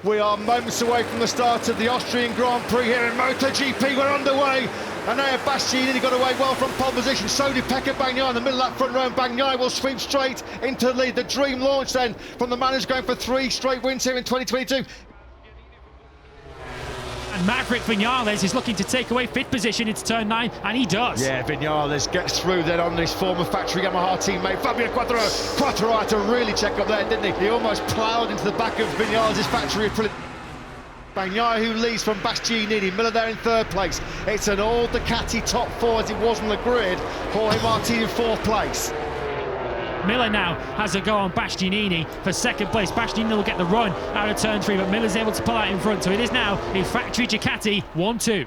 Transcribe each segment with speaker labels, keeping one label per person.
Speaker 1: We are moments away from the start of the Austrian Grand Prix here in MotoGP. We're underway. And now Bastianini got away well from pole position. So did Pecco Bagnaia in the middle of that front row. And Bagnaia will sweep straight into the lead. The dream launch then from the man who's going for 3 straight wins here in 2022.
Speaker 2: And Maverick Vinales is looking to take away 5th position into turn 9, and he does.
Speaker 1: Yeah, Vinales gets through then on his former factory Yamaha teammate Fabio Quartararo had to really check up there, didn't he? He almost ploughed into the back of Vinales' factory. Bagnaia who leads from Bastianini, Miller there in 3rd place. It's an all Ducati top 4 as it was on the grid. Jorge Martin in 4th place.
Speaker 2: Miller now has a go on Bastianini for 2nd place. Bastianini will get the run out of turn 3, but Miller's able to pull out in front, so it is now a factory Ducati 1-2.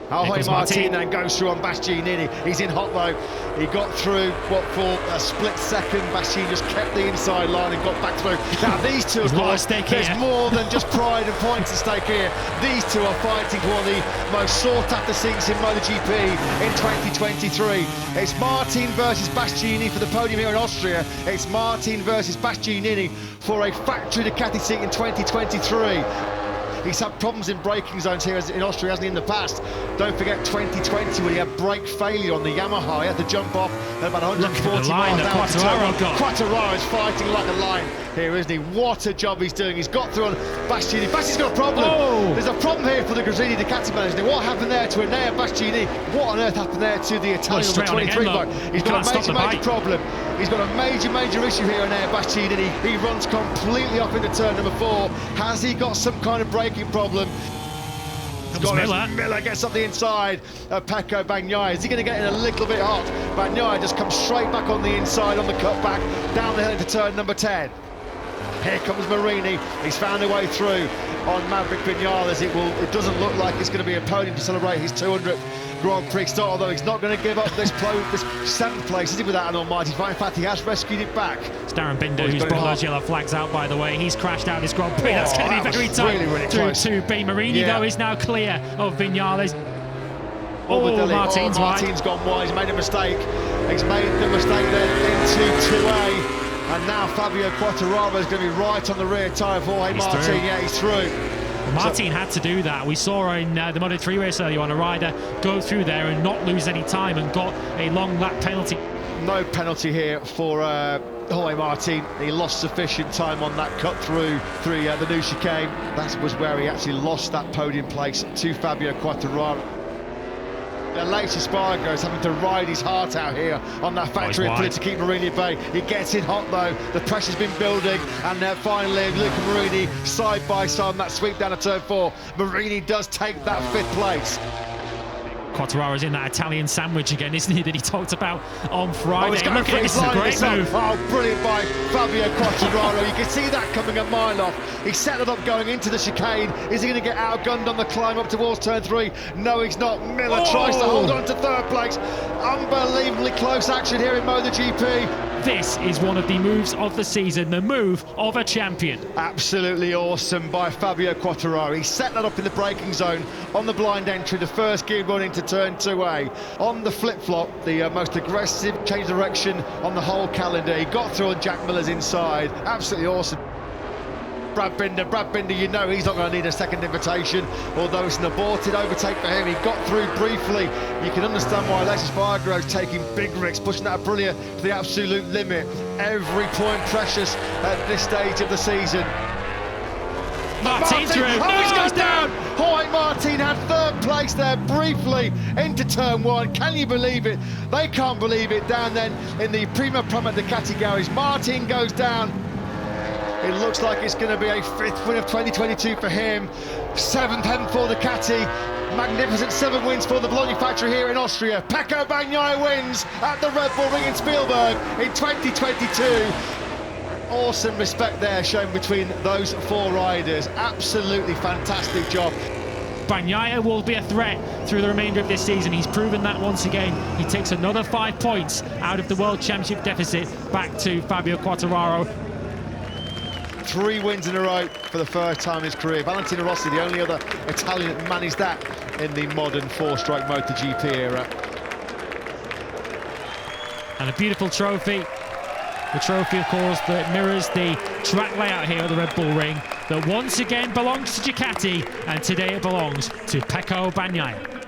Speaker 1: Jorge Martin then goes through on Bastianini. He's in hot though. He got through what for a split second. Bastianini just kept the inside line and got back through. Now these two, there's more than just pride and points at stake here. These two are fighting for one of the most sought after seats in MotoGP in 2023. It's Martin versus Bastianini for the podium here in Austria. It's Martin versus Bastianini for a factory Ducati seat in 2023. He's had problems in braking zones here in Austria, hasn't he, in the past? Don't forget 2020 when he had brake failure on the Yamaha. He had to jump off at about 140 miles an hour. Quartararo is fighting like a lion here, isn't he? What a job he's doing. He's got through on Bastianini. Bastianini's got a problem. Oh. There's a problem here for the Gresini Ducati manager. What happened there to Enea Bastianini? What on earth happened there to the Italian number 23 bloke? He's got a major problem. He's got a major issue here, Enea Bastianini. He runs completely off into turn number 4. Has he got some kind of braking problem? Miller gets up the inside of Pecco Bagnaia. Is he going to get in a little bit hot? Bagnaia just comes straight back on the inside on the cutback, down the hill into turn number 10. Here comes Marini. He's found a way through on Maverick Vinales. It doesn't look like it's going to be a podium to celebrate his 200th Grand Prix start, although he's not going to give up this 7th place, is he, without an almighty fight? In fact, he has rescued it back.
Speaker 2: It's Darren Binder who's brought those yellow flags out, by the way. He's crashed out his Grand Prix. That's going to be very tight
Speaker 1: really close.
Speaker 2: to be. Marini, though, is now clear of Vinales. Martin's
Speaker 1: gone wide. He's made a mistake. He's made the mistake there into 2A. And now Fabio Quartararo is going to be right on the rear tyre of Jorge Martin.
Speaker 2: Through.
Speaker 1: Yeah, he's through.
Speaker 2: Martin had to do that. We saw in the Moto3 race earlier on a rider go through there and not lose any time and got a long lap penalty.
Speaker 1: No penalty here for Jorge Martin. He lost sufficient time on that cut through the new chicane. That was where he actually lost that podium place to Fabio Quartararo. The latest Spargo is having to ride his heart out here on that factory to keep Marini at bay. He gets in hot though, the pressure's been building, and finally Luca Marini side by side on that sweep down to turn 4. Marini does take that 5th place.
Speaker 2: Quartararo's in that Italian sandwich again, isn't he, that he talked about on Friday.
Speaker 1: Look at this, is a great move. Oh, brilliant by Fabio Quartararo. You can see that coming a mile off. He set it up going into the chicane. Is he going to get outgunned on the climb up towards turn 3? No, he's not. Miller tries to hold on to 3rd place. Unbelievably close action here in MotoGP.
Speaker 2: This is one of the moves of the season, the move of a champion.
Speaker 1: Absolutely awesome by Fabio Quartararo. He set that up in the braking zone on the blind entry, the first gear run into turn 2A. On the flip-flop, the most aggressive change direction on the whole calendar. He got through on Jack Miller's inside. Absolutely awesome. Brad Binder, you know he's not going to need a second invitation, although it's an aborted overtake for him. He got through briefly. You can understand why Alexis Spargo's taking big risks, pushing that Aprilia to the absolute limit. Every point precious at this stage of the season.
Speaker 2: Martin through.
Speaker 1: Oh, he's gone down! Jorge Martin had 3rd place there briefly into turn 1. Can you believe it? They can't believe it down then in the Prima Prama Ducati garage. Martin goes down. It looks like it's going to be a 5th win of 2022 for him. 7th heaven for Ducati. Magnificent 7 wins for the Bologna factory here in Austria. Pecco Bagnaia wins at the Red Bull Ring in Spielberg in 2022. Awesome respect there shown between those 4 riders. Absolutely fantastic job.
Speaker 2: Bagnaia will be a threat through the remainder of this season. He's proven that once again. He takes another 5 points out of the World Championship deficit back to Fabio Quartararo.
Speaker 1: 3 wins in a row for the first time in his career. Valentino Rossi, the only other Italian that managed that in the modern 4-stroke MotoGP era.
Speaker 2: And a beautiful trophy The trophy, of course, that mirrors the track layout here at the Red Bull Ring, that once again belongs to Ducati, and today it belongs to Pecco Bagnaia.